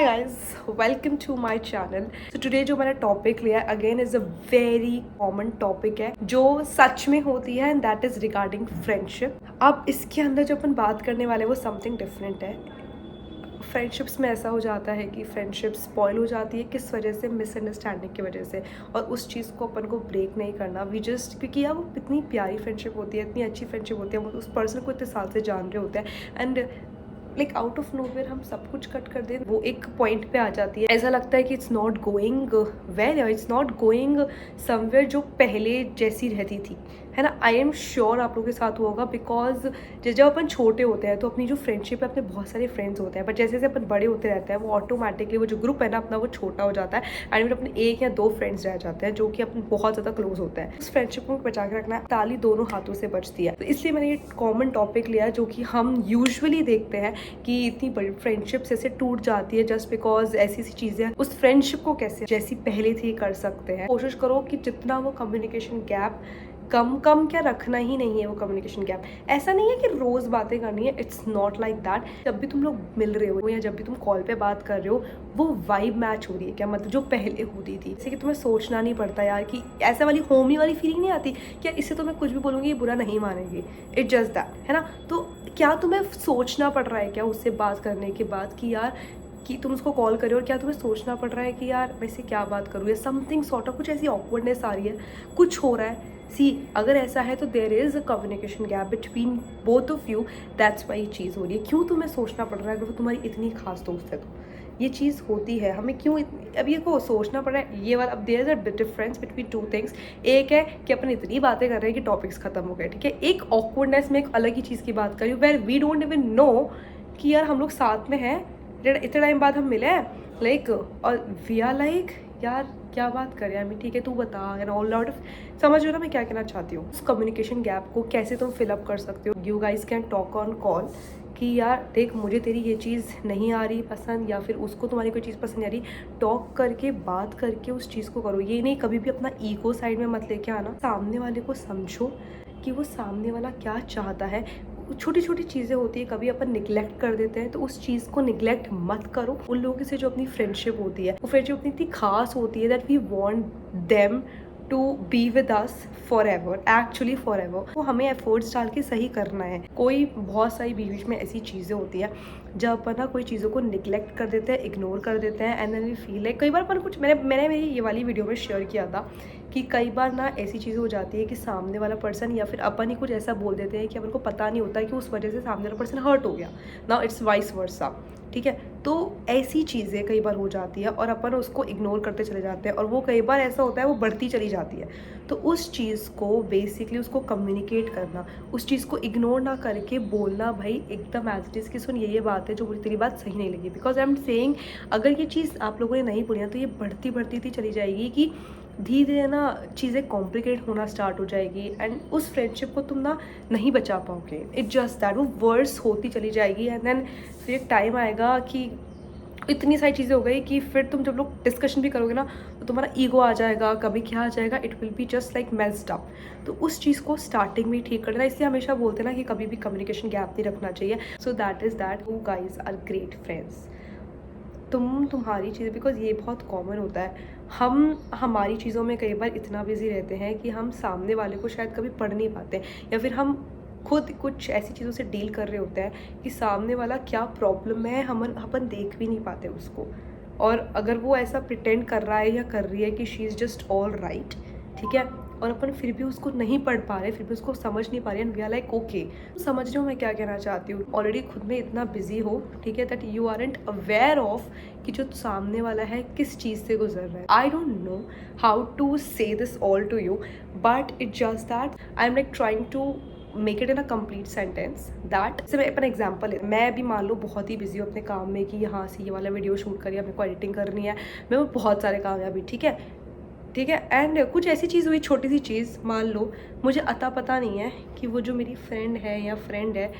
Hi guys, welcome to my channel. तो today जो मैंने टॉपिक लिया again is a very common topic है जो सच में होती है and that is regarding friendship. अब इसके अंदर जो अपन बात करने वाले वो समथिंग डिफरेंट है। फ्रेंडशिप्स में ऐसा हो जाता है कि फ्रेंडशिप स्पॉइल हो जाती है, किस वजह से? मिसअंडरस्टैंडिंग की वजह से। और उस चीज़ को अपन को ब्रेक नहीं करना, वी जस्ट, क्योंकि यार वो इतनी प्यारी फ्रेंडशिप होती है, इतनी अच्छी फ्रेंडशिप होती है, वो उस पर्सन को इतने साल से जान रहे होते हैं and like out of nowhere हम सब कुछ कट कर दें, वो एक पॉइंट पे आ जाती है। ऐसा लगता है कि it's not going well, it's not going somewhere जो पहले जैसी रहती थी, है ना। आई एम श्योर आप लोगों के साथ हुआ होगा, बिकॉज जब अपन छोटे होते हैं तो अपनी जो फ्रेंडशिप है, अपने बहुत सारे फ्रेंड्स होते हैं, बट जैसे जैसे अपन बड़े होते रहते हैं वो ऑटोमेटिकली वो जो ग्रुप है ना अपना, वो छोटा हो जाता है एंड फिर अपने एक या दो फ्रेंड्स रह जाते हैं जो कि अपन बहुत ज़्यादा क्लोज होता है। उस फ्रेंडशिप को बचा के रखना, ताली दोनों हाथों से बचती है। तो इसलिए मैंने ये कॉमन टॉपिक लिया जो कि हम यूजुअली देखते हैं कि इतनी बड़ी फ्रेंडशिप्स ऐसे टूट जाती है जस्ट बिकॉज ऐसी सी चीज़ें। उस फ्रेंडशिप को कैसे जैसी पहले थी कर सकते हैं। कोशिश करो कि जितना वो कम्युनिकेशन गैप कम क्या रखना ही नहीं है। वो कम्युनिकेशन गैप ऐसा नहीं है कि रोज बातें करनी है, इट्स नॉट लाइक दैट। जब भी तुम लोग मिल रहे हो या जब भी तुम कॉल पे बात कर रहे हो, वो वाइब मैच हो रही है क्या, मतलब जो पहले होती थी। जैसे कि तुम्हें सोचना नहीं पड़ता यार कि ऐसा वाली होमी वाली फीलिंग नहीं आती क्या इससे तो मैं कुछ भी बोलूँगी ये बुरा नहीं मानेगी, इट जस्ट दैट, है ना। तो क्या तुम्हें सोचना पड़ रहा है क्या उससे बात करने के बाद कि यार कि तुम उसको कॉल करो, और क्या तुम्हें सोचना पड़ रहा है कि यार वैसे क्या बात करूँ, या समथिंग सॉर्ट ऑफ कुछ ऐसी ऑकवर्डनेस आ रही है, कुछ हो रहा है। सी अगर ऐसा है तो there is a communication gap between both of you, that's why ये चीज़ हो रही है। क्यों तुम्हें सोचना पड़ रहा है अगर वो तुम्हारी इतनी खास दोस्त है तो? ये चीज़ होती है, हमें क्यों अब ये को सोचना पड़ रहा है ये वाला। अब there is a difference between two things. एक है कि अपन इतनी बातें कर रहे हैं कि टॉपिक्स खत्म हो गए, ठीक है। एक ऑकवर्डनेस में एक अलग ही चीज़ की बात करी where we don't even know कि यार हम लोग साथ में हैं, इतने टाइम बाद हम मिले हैं, लाइक और वी आर लाइक यार क्या बात करें यार, ठीक है तू बता, एंड ऑल आउट ऑफ, समझ रहे हो ना मैं क्या कहना चाहती हूँ। उस कम्युनिकेशन गैप को कैसे तुम फिलअप कर सकते हो। You guys can talk on call कि यार देख मुझे तेरी ये चीज़ नहीं आ रही पसंद, या फिर उसको तुम्हारी कोई चीज़ पसंद नहीं आ रही। टॉक करके बात करके उस चीज़ को करो। ये नहीं कभी भी अपना ईगो साइड में मत लेके आना। सामने वाले को समझो कि वो सामने वाला क्या चाहता है। छोटी छोटी चीज़ें होती है, कभी अपन निगलेक्ट कर देते हैं, तो उस चीज़ को निगलेक्ट मत करो। उन लोगों से जो अपनी फ्रेंडशिप होती है, वो फ्रेंडशिप इतनी खास होती है that we want them to be with us forever, actually forever. वो हमें एफर्ट्स डाल के सही करना है। कोई बहुत सारी बीच बीच में ऐसी चीज़ें होती है जब अपन ना कोई चीज़ों को निगलेक्ट कर देते हैं, इग्नोर कर देते हैं, and then we feel like, कई बार अपन कुछ, मैंने मेरी ये वाली वीडियो में शेयर किया था कि कई बार ना ऐसी चीज़ें हो जाती है कि सामने वाला पर्सन या फिर अपन ही कुछ ऐसा बोल देते हैं कि अपन को पता नहीं होता है कि उस वजह से सामने वाला पर्सन हर्ट हो गया। नाउ इट्स वाइस वर्सा, ठीक है। तो ऐसी चीज़ें कई बार हो जाती है और अपन उसको इग्नोर करते चले जाते हैं, और वो कई बार ऐसा होता है वो बढ़ती चली जाती है। तो उस चीज़ को बेसिकली उसको कम्युनिकेट करना, उस चीज़ को इग्नोर ना करके बोलना, भाई एकदम एज इट इज़ कि सुन ये बात है जो मुझे तेरी बात सही नहीं लगी। बिकॉज आई एम सेइंग, अगर ये चीज़ आप लोगों ने नहीं बोली ना तो ये बढ़ती बढ़ती चली जाएगी कि धीरे धीरे ना चीज़ें कॉम्प्लिकेट होना स्टार्ट हो जाएगी, एंड उस फ्रेंडशिप को तुम ना नहीं बचा पाओगे। इट जस्ट दैट वो वर्स होती चली जाएगी, एंड देन फिर एक टाइम आएगा कि इतनी सारी चीज़ें हो गई कि फिर तुम जब लोग डिस्कशन भी करोगे ना तो तुम्हारा ईगो आ जाएगा, कभी क्या आ जाएगा, it will be just like messed up. तो उस चीज़ को स्टार्टिंग में ठीक कर देना। इसलिए हमेशा बोलते ना कि कभी भी कम्युनिकेशन गैप नहीं रखना चाहिए। So that is that you guys are great friends. तुम्हारी चीज़ें, बिकॉज ये बहुत कॉमन होता है, हम हमारी चीज़ों में कई बार इतना बिजी रहते हैं कि हम सामने वाले को शायद कभी पढ़ नहीं पाते, या फिर हम खुद कुछ ऐसी चीज़ों से डील कर रहे होते हैं कि सामने वाला क्या प्रॉब्लम है अपन देख भी नहीं पाते उसको। और अगर वो ऐसा प्रिटेंड कर रहा है या कर रही है कि she is just all right, ठीक है, और अपन फिर भी उसको नहीं पढ़ पा रहे, फिर भी उसको समझ नहीं पा रहे, and we are like okay. समझ रहे हो मैं क्या कहना चाहती हूँ। ऑलरेडी खुद में इतना बिजी हो, ठीक है, that you aren't aware of कि जो सामने वाला है किस चीज़ से गुजर रहा है। I don't know how to say this all to you, but it just that I am like trying to make it in a complete sentence that. जैसे मैं अपना एग्जाम्पल है, मैं भी मान लो बहुत ही बिजी हूँ अपने काम में कि यहाँ से ये वाला वीडियो शूट करिए, अपने को एडिटिंग करनी है, मैं बहुत सारे काम है अभी, ठीक है, ठीक है। एंड कुछ ऐसी चीज़ हुई, छोटी सी चीज़, मान लो मुझे अता पता नहीं है कि वो जो मेरी फ्रेंड है या फ्रेंड है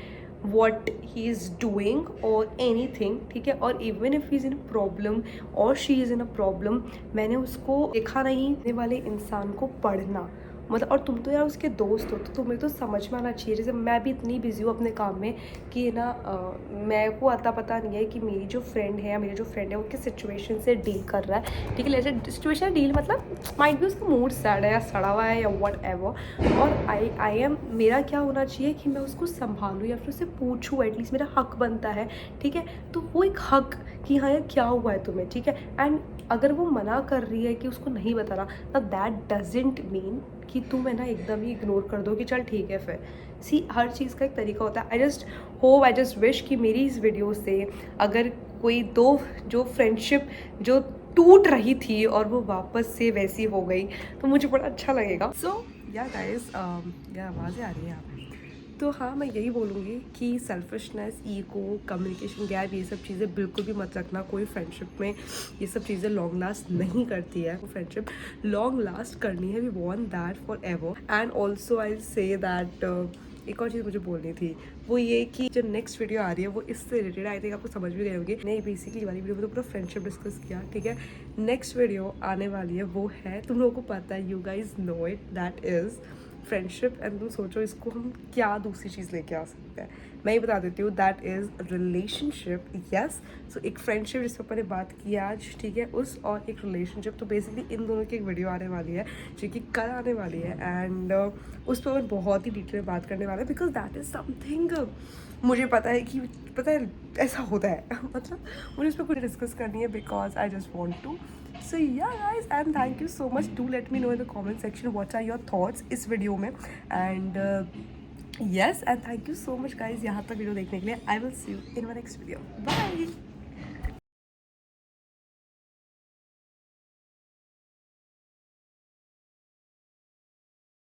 what he is doing or anything, ठीक है, और even if he is in a problem or she is in a problem, मैंने उसको देखा नहीं। वाले इंसान को पढ़ना, मतलब, और तुम तो यार उसके दोस्त हो, तो तुम्हें तो समझ में आना चाहिए। जैसे मैं भी इतनी बिजी हूँ अपने काम में कि ना मेरे को आता पता नहीं है कि मेरी जो फ्रेंड है या मेरी जो फ्रेंड है वो किस सिचुएशन से डील कर रहा है, ठीक है। जैसे सिचुएशन डील मतलब माइट भी उसका मूड सैड है या सड़ा हुआ है या वट एवर, और आई एम, मेरा क्या होना चाहिए कि मैं उसको संभालूँ या फिर उससे पूछूँ, एटलीस्ट मेरा हक बनता है, ठीक है। तो वो एक हक कि हाँ यार क्या हुआ है तुम्हें, ठीक है। एंड अगर वो मना कर रही है कि उसको नहीं बता रहा, तब दैट डजेंट मीन कि तुम है ना एकदम ही इग्नोर कर दो कि चल ठीक है फिर। सी, हर चीज़ का एक तरीका होता है। आई जस्ट विश कि मेरी इस वीडियो से अगर कोई दो जो फ्रेंडशिप जो टूट रही थी और वो वापस से वैसी हो गई, तो मुझे बड़ा अच्छा लगेगा। सो या गाइस, या आवाज़ें आ रही हैं यहाँ पे। तो हाँ, मैं यही बोलूँगी कि सेल्फिशनेस, ईगो, कम्युनिकेशन गैप, ये सब चीज़ें बिल्कुल भी मत रखना। कोई फ्रेंडशिप में ये सब चीज़ें लॉन्ग लास्ट नहीं करती है। वो फ्रेंडशिप लॉन्ग लास्ट करनी है, we want that forever. And also I say that एक और चीज़ मुझे बोलनी थी, वो ये कि जो नेक्स्ट वीडियो आ रही है वो इससे रिलेटेड, आई थिंक आपको समझ भी गए होंगे। नहीं, बेसिकली वाली वीडियो में तो पूरा फ्रेंडशिप डिस्कस किया, ठीक है। नेक्स्ट वीडियो आने वाली है, वो है, तुम लोगों को पता है, you guys know it, that is friendship. And तुम सोचो इसको हम क्या दूसरी चीज़ लेके आ सकते हैं। मैं ही बता देती हूँ, दैट इज़ रिलेशनशिप। यस, सो एक फ्रेंडशिप जिस पर मैंने बात की आज, ठीक है, उस और एक रिलेशनशिप, तो बेसिकली इन दोनों की एक वीडियो आने वाली है जो कि कल आने वाली है। एंड उस पर मैं बहुत ही डिटेल में बात करने वाला है, बिकॉज दैट इज़ समथिंग मुझे पता है कि, पता है ऐसा होता है मतलब मुझे उस पर कुछ डिस्कस करनी है, because I just want to. So yeah guys, and thank you so much. Do let me know in the comment section what are your thoughts इस वीडियो में। and yes, and thank you so much guys यहाँ तक video देखने के लिए। I will see you in my next video. Bye.